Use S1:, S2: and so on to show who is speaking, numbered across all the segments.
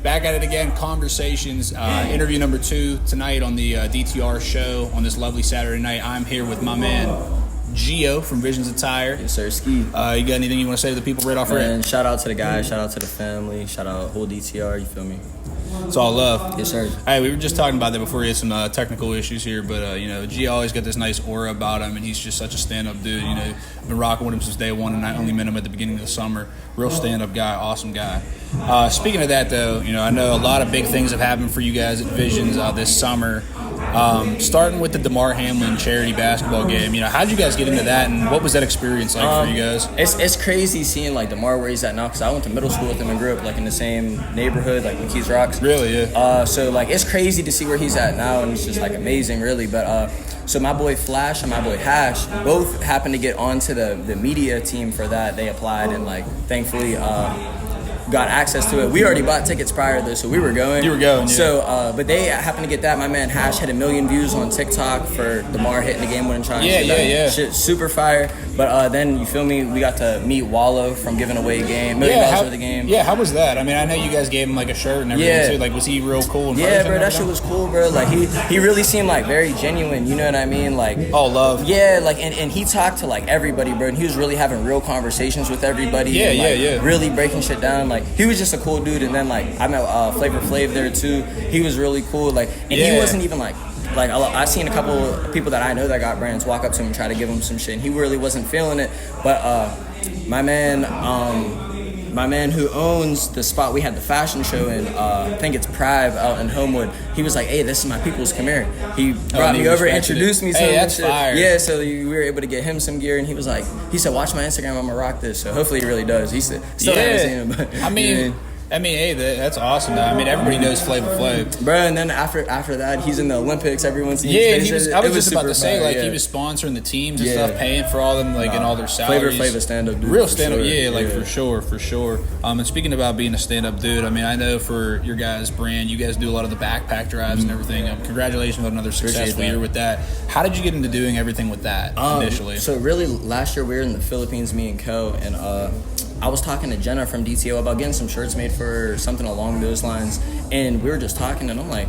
S1: Back at it again, Conversations, interview number 2 tonight on the DTR show on this lovely Saturday night. I'm here with my man, Gio from Visions Attire.
S2: Yes, sir, Ski.
S1: You got anything you want to say to the people right off rip?
S2: And shout out to the guys, shout out to the family, shout out whole DTR, you feel me?
S1: It's all love.
S2: Yes, sir.
S1: Hey, we were just talking about that before. He had some technical issues here, but G always got this nice aura about him, and he's just such a stand-up dude. I've been rocking with him since day one, and I only met him at the beginning of the summer. Real stand-up guy, awesome guy. Speaking of that, though, I know a lot of big things have happened for you guys at Visions this summer. Starting with the DeMar Hamlin charity basketball game, how did you guys get into that, and what was that experience like for you guys?
S2: It's crazy seeing like DeMar where he's at now, because I went to middle school with him and grew up like in the same neighborhood, like McKees Rocks.
S1: Really, yeah.
S2: So like it's crazy to see where he's at now, and it's just like amazing, really. But so my boy Flash and my boy Hash both happened to get onto the media team for that. They applied and like thankfully got access to it. We already bought tickets prior to this, so we were going.
S1: You were going, yeah.
S2: So, but they happened to get that. My man Hash had 1 million views on TikTok for DeMar hitting the game-winning try.
S1: Yeah.
S2: Shit, super fire. But then, you feel me, we got to meet Wallow from giving away $1 million for the game.
S1: Yeah, how was that? I mean, I know you guys gave him like a shirt and everything too. Like, was he real cool in person?
S2: Yeah, bro, that shit was cool, bro. Like, he really seemed like very genuine, you know what I mean? Like,
S1: oh, love.
S2: Yeah, like, and he talked to like everybody, bro, and he was really having real conversations with everybody.
S1: Yeah,
S2: and, really breaking shit down. Like, he was just a cool dude. And then like I met Flavor Flav there too. He was really cool. Like, and he wasn't even like I seen a couple of people that I know that got brands walk up to him and try to give him some shit, and he really wasn't feeling it. But my man who owns the spot we had the fashion show in, I think it's Prive out in Homewood, he was like, hey, this is my people's, come here. He brought me over, introduced me to him.
S1: That's fire.
S2: Yeah, so we were able to get him some gear, and he was like, he said, watch my Instagram, I'm gonna rock this. So hopefully he really does. He said, still haven't seen him, but
S1: hey, that's awesome, though. I mean, everybody knows Flavor Flav.
S2: Bro, and then after that, he's in the Olympics. Everyone's
S1: I was just about to say, he was sponsoring the teams and stuff, paying for all them, and all their salaries.
S2: Flavor stand-up dude.
S1: Real stand-up, for sure. And speaking about being a stand-up dude, I mean, I know for your guys' brand, you guys do a lot of the backpack drives and everything. Congratulations on another successful year with that. How did you get into doing everything with that initially?
S2: So really, last year we were in the Philippines, me and Ko, and I was talking to Jenna from DTO about getting some shirts made for something along those lines, and we were just talking, and I'm like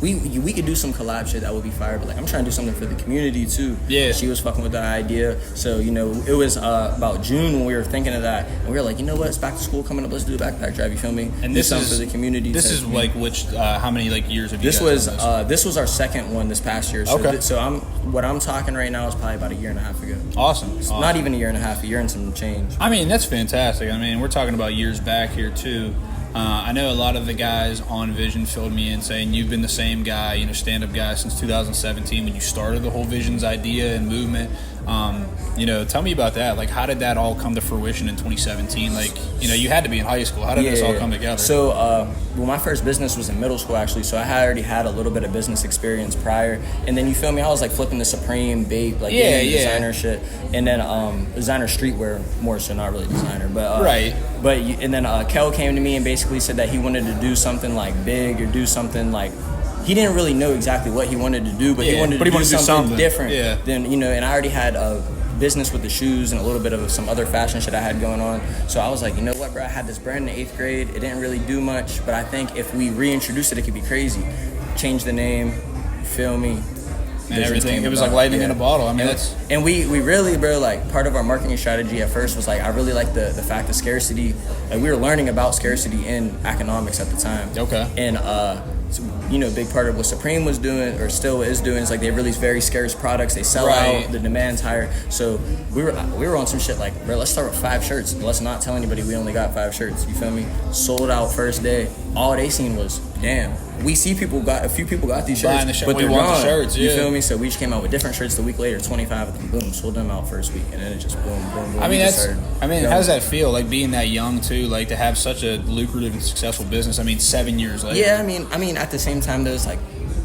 S2: we could do some collab shit that would be fire, but like I'm trying to do something for the community too.
S1: Yeah.
S2: She was fucking with that idea, so it was about June when we were thinking of that, and we were like, it's back to school coming up, let's do a backpack drive. You feel me?
S1: And
S2: this is for the community.
S1: This is like which how many years have you guys done this?
S2: This was our second one this past year. So
S1: okay.
S2: So I'm talking right now is probably about 1.5 years ago.
S1: Awesome.
S2: Not even 1.5 years, a year and some change.
S1: I mean, that's fantastic. I mean, we're talking about years back here too. I know a lot of the guys on Vision filled me in saying you've been the same guy, stand-up guy since 2017 when you started the whole Visions idea and movement. Tell me about that. Like, how did that all come to fruition in 2017? Like, you had to be in high school. How did this all come together?
S2: So, my first business was in middle school, actually. So I already had a little bit of business experience prior. And then, you feel me? I was, like, flipping the Supreme, Bape, designer shit. And then designer streetwear, more so, not really designer. But
S1: right.
S2: But and then Kel came to me and basically said that he wanted to do something, like, big or do something, like, he didn't really know exactly what he wanted to do, but he wanted to do something different.
S1: Yeah.
S2: Then, and I already had a business with the shoes and a little bit of some other fashion shit I had going on. So I was like, you know what, bro? I had this brand in 8th grade. It didn't really do much, but I think if we reintroduce it, it could be crazy. Change the name, feel me?
S1: And everything. It was like lightning in a bottle. I mean,
S2: and we really, bro, like part of our marketing strategy at first was like, I really like the fact of scarcity. Like we were learning about scarcity in economics at the time.
S1: Okay.
S2: And a big part of what Supreme was doing or still is doing is like they release very scarce products. They sell out. The demand's higher. So we were on some shit like, bro, let's start with 5 shirts. Let's not tell anybody we only got 5 shirts. You feel me? Sold out first day. All they seen was, damn. We see a few people got these shirts, but they're gone.
S1: The shirts,
S2: You feel me? So we just came out with different shirts the week later, 25 of them, boom, sold them out first week, and then it just boom.
S1: I mean, how does that feel? Like being that young too, like to have such a lucrative and successful business. I mean, 7 years later.
S2: Yeah, I mean, at the same time, there's like.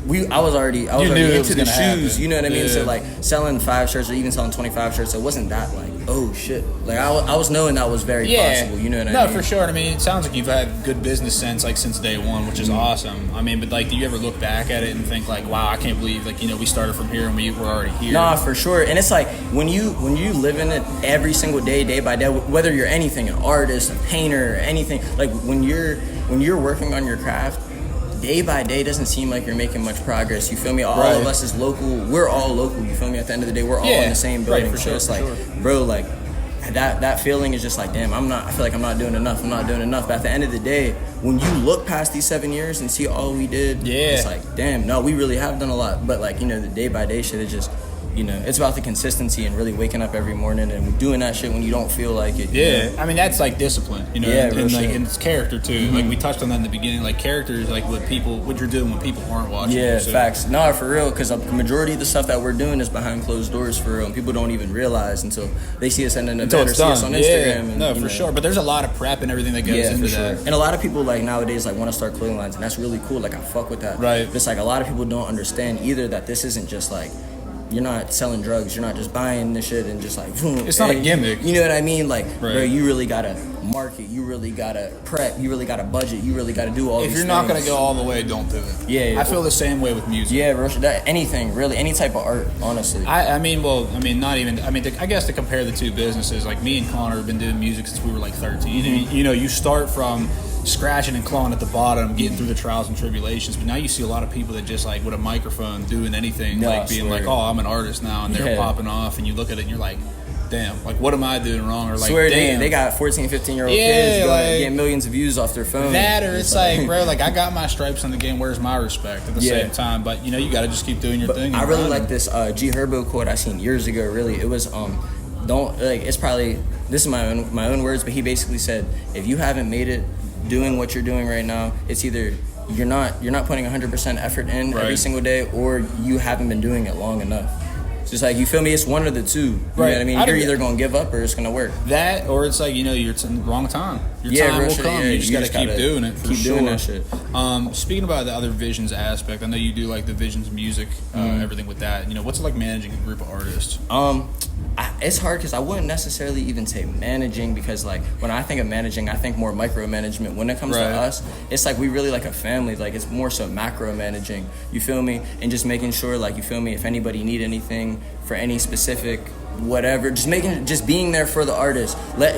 S2: I was already into the shoes, happen. You know what I mean? Yeah. So like selling 5 shirts or even selling 25 shirts, it wasn't that like, oh shit. Like I was knowing that was very possible, you know what I mean?
S1: No, for sure. I mean, it sounds like you've had good business sense like since day one, which is awesome. I mean, but like, do you ever look back at it and think like, wow, I can't believe like, we started from here and we were already here?
S2: Nah, for sure. And it's like when you live in it every single day by day, whether you're anything, an artist, a painter, anything, like when you're when you're working on your craft, day by day doesn't seem like you're making much progress. You feel me? All
S1: Right.
S2: of us is local. We're all local. You feel me? At the end of the day, we're all in the same building.
S1: Right, for
S2: so
S1: sure,
S2: it's
S1: for
S2: like,
S1: sure.
S2: bro, like that feeling is just like, damn, I feel like I'm not doing enough. But at the end of the day, when you look past these 7 years and see all we did, it's like, damn, no, we really have done a lot. But like, you know, the day by day shit is just, you know, it's about the consistency and really waking up every morning and doing that shit when you don't feel like it.
S1: Yeah,
S2: you know?
S1: I mean that's like discipline, you know,
S2: Yeah,
S1: and
S2: sure.
S1: like and it's character too. Like we touched on that in the beginning. Like character is like what you're doing when people aren't watching.
S2: Yeah,
S1: you, so.
S2: facts. No, for real, because the majority of the stuff that we're doing is behind closed doors for real, and people don't even realize until they see us in an event or see us on Instagram.
S1: Yeah,
S2: and,
S1: no,
S2: you
S1: for
S2: know.
S1: sure. But there's a lot of prep and everything that goes into that.
S2: And a lot of people like nowadays like want to start clothing lines, and that's really cool. Like I fuck with that.
S1: Right.
S2: But it's like a lot of people don't understand either that this isn't just like, you're not selling drugs. You're not just buying this shit and just like, boom.
S1: It's not a gimmick.
S2: You know what I mean? Like,
S1: Right.
S2: bro, you really gotta market. You really gotta prep. You really gotta budget. You really gotta do all these
S1: If
S2: things.
S1: you're not gonna go all the way, don't do it.
S2: Yeah.
S1: I feel the same way with music.
S2: Yeah, bro. Anything really, any type of art, honestly.
S1: I mean, I guess to compare the two businesses, like me and Connor have been doing music since we were like 13. And, you know, you start from scratching and clawing at the bottom, getting through the trials and tribulations. But now you see a lot of people that just like with a microphone doing anything,
S2: No,
S1: like
S2: I
S1: being
S2: swear.
S1: like, oh, I'm an artist now, and they're popping off, and you look at it and you're like, damn, like what am I doing wrong? Or like,
S2: Swear
S1: damn,
S2: they got 14, 15-year-old
S1: Yeah,
S2: kids going
S1: like-
S2: and getting millions of views off their phone.
S1: that, or it's like, bro, like I got my stripes in the game. Where's my respect at the same time? But you know, you got to just keep doing your
S2: But
S1: thing.
S2: I
S1: and
S2: really
S1: grinding.
S2: like this G Herbo quote I seen years ago. Really, it was don't like. It's probably this is my own words, but he basically said, if you haven't made it doing what you're doing right now, it's either you're not putting 100% effort in every
S1: Right.
S2: single day, or you haven't been doing it long enough. It's just like, you feel me? It's one of the two. You know
S1: Right.
S2: what I mean?
S1: I'd
S2: You're
S1: agree.
S2: either gonna give up or it's gonna work.
S1: That, or it's like, you know, you're in the wrong time. Your
S2: Yeah,
S1: time
S2: real
S1: will
S2: shit,
S1: come.
S2: yeah,
S1: You just
S2: you
S1: got to
S2: just
S1: keep
S2: gotta
S1: doing it. For
S2: keep
S1: sure.
S2: doing that shit.
S1: Speaking about the other visions aspect, I know you do like the visions music, everything with that. You know, what's it like managing a group of artists?
S2: It's hard because I wouldn't necessarily even say managing, because like when I think of managing, I think more micromanagement. When it comes to
S1: Right.
S2: us, it's like we really like a family. Like it's more so macro managing. You feel me? And just making sure, like, you feel me, if anybody need anything for any specific whatever, just being there for the artist.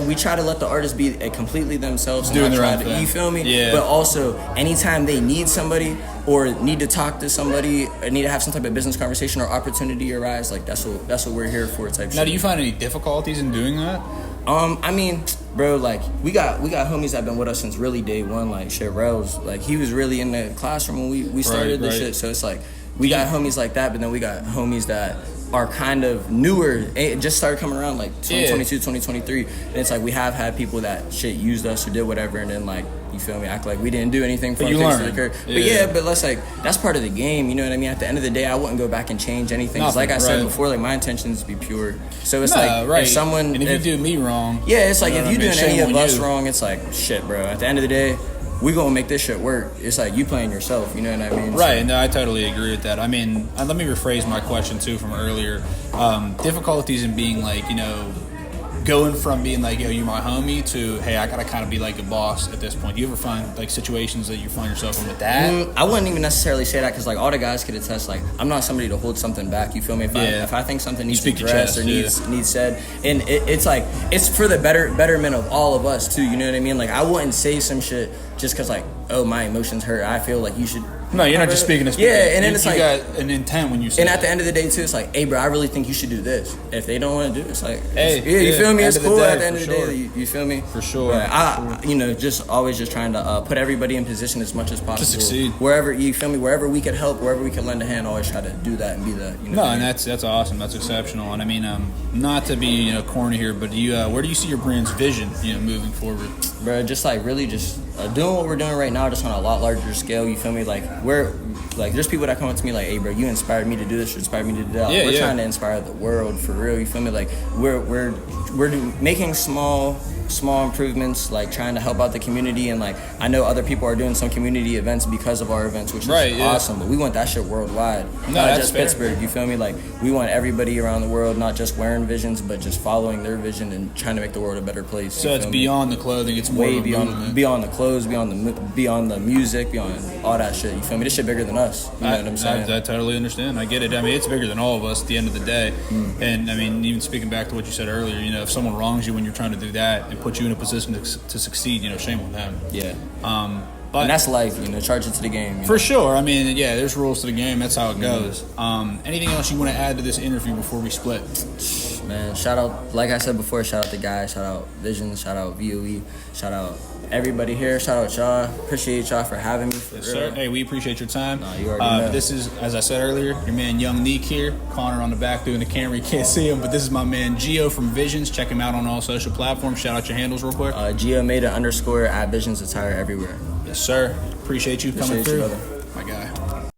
S2: We try to let the artist be completely themselves, and
S1: Doing
S2: not
S1: their
S2: try
S1: own
S2: to,
S1: thing.
S2: you feel me?
S1: Yeah.
S2: But also, anytime they need somebody or need to talk to somebody, or need to have some type of business conversation or opportunity arise, like that's what we're here for, type shit.
S1: Now, do you find any difficulties in doing that?
S2: I mean, bro, like we got homies that been with us since really day one. Like shit, Rels, like he was really in the classroom when we started this shit. So it's like we got homies like that, but then we got homies that are kind of newer. It just started coming around like 2022, 2023, and it's like we have had people that shit used us or did whatever, and then like, you feel me, act like we didn't do anything for
S1: But you
S2: our
S1: learn.
S2: the curve.
S1: Yeah.
S2: But yeah, but let's like, that's part of the game, you know what I mean? At the end of the day, I wouldn't go back and change anything. 'Cause like I said
S1: Nothing, right.
S2: before, like my intention is to be pure. So it's
S1: Nah,
S2: like,
S1: right.
S2: if someone,
S1: and if you do me wrong,
S2: yeah, it's like,
S1: you know
S2: if
S1: what
S2: you
S1: I mean?
S2: doing any
S1: Shame
S2: of
S1: on
S2: us
S1: you.
S2: wrong, it's like, shit, bro. At the end of the day, we gonna make this shit work. It's like you playing yourself, you know what I mean?
S1: Right, no, I totally agree with that. I mean, let me rephrase my question too from earlier. Difficulties in being like, you know, going from being like, yo, you my homie, to, hey, I gotta kind of be like a boss at this point. Do you ever find like situations that you find yourself in with that?
S2: I wouldn't even necessarily say that, because like all the guys could attest, like I'm not somebody to hold something back. You feel me? If I think something needs
S1: speak your
S2: addressed
S1: chest,
S2: or needs said, and it's like, it's for the betterment of all of us too. You know what I mean? Like I wouldn't say some shit just because like, oh, my emotions hurt. I feel like you should.
S1: No, you're not just speaking to speak.
S2: Yeah, and then
S1: you,
S2: it's
S1: you
S2: like,
S1: got an intent when you say
S2: and
S1: that.
S2: at the end of the day too, it's like, hey, bro, I really think you should do this. If they don't want to do it, it's like,
S1: Hey,
S2: yeah, you feel me?
S1: end
S2: It's
S1: of the
S2: cool.
S1: day,
S2: At the end of
S1: for
S2: the
S1: sure.
S2: day, you feel me?
S1: For sure.
S2: But I, you know, just always just trying to put everybody in position as much as possible
S1: succeed.
S2: Wherever, you feel me? Wherever we could help, wherever we could lend a hand, always try to do that and be that. You know
S1: No,
S2: what I
S1: and
S2: mean?
S1: that's awesome. That's exceptional. And I mean, not to be, you know, corny here, but do you, where do you see your brand's vision, you know, moving forward?
S2: Bro, just like really just doing what we're doing right now, just on a lot larger scale. You feel me? Like there's people that come up to me like, hey, bro, you inspired me to do this, you inspired me to do that.
S1: Yeah,
S2: we're
S1: yeah.
S2: trying to inspire the world for real. You feel me? Like we're making small improvements, like trying to help out the community, and like I know other people are doing some community events because of our events, which is awesome. But we want that shit worldwide, not
S1: that's
S2: just
S1: fair.
S2: Pittsburgh. You feel me? Like we want everybody around the world, not just wearing visions, but just following their vision and trying to make the world a better place.
S1: So
S2: you
S1: it's
S2: feel me?
S1: beyond the clothing. It's more
S2: Way
S1: of a movement.
S2: beyond the clothes, beyond the music, beyond all that shit. You feel me? This shit bigger than us. You know what I'm saying?
S1: I totally understand. I get it. I mean, it's bigger than all of us at the end of the day. And I mean, even speaking back to what you said earlier, you know, if someone wrongs you when you're trying to do that and put you in a position to succeed, you know, shame on them.
S2: Yeah.
S1: But
S2: and that's life, you know. Charge it to the game. You
S1: for
S2: know?
S1: sure. I mean, yeah, there's rules to the game. That's how it goes. Anything else you want to add to this interview before we split?
S2: Man, shout out, like I said before, shout out the guys, shout out Visions, shout out VOE, shout out everybody here, shout out y'all. Appreciate y'all for having me. For
S1: Yes,
S2: real.
S1: sir. Hey, we appreciate your time.
S2: Nah, you already know.
S1: This is, as I said earlier, your man Young Niek here. Connor on the back doing the camera. You can't see him, but this is my man Gio from Visions. Check him out on all social platforms. Shout out your handles real quick.
S2: Gio made it _ at Visions Attire everywhere.
S1: Yes, sir. Appreciate you coming
S2: Appreciate you,
S1: through.
S2: brother.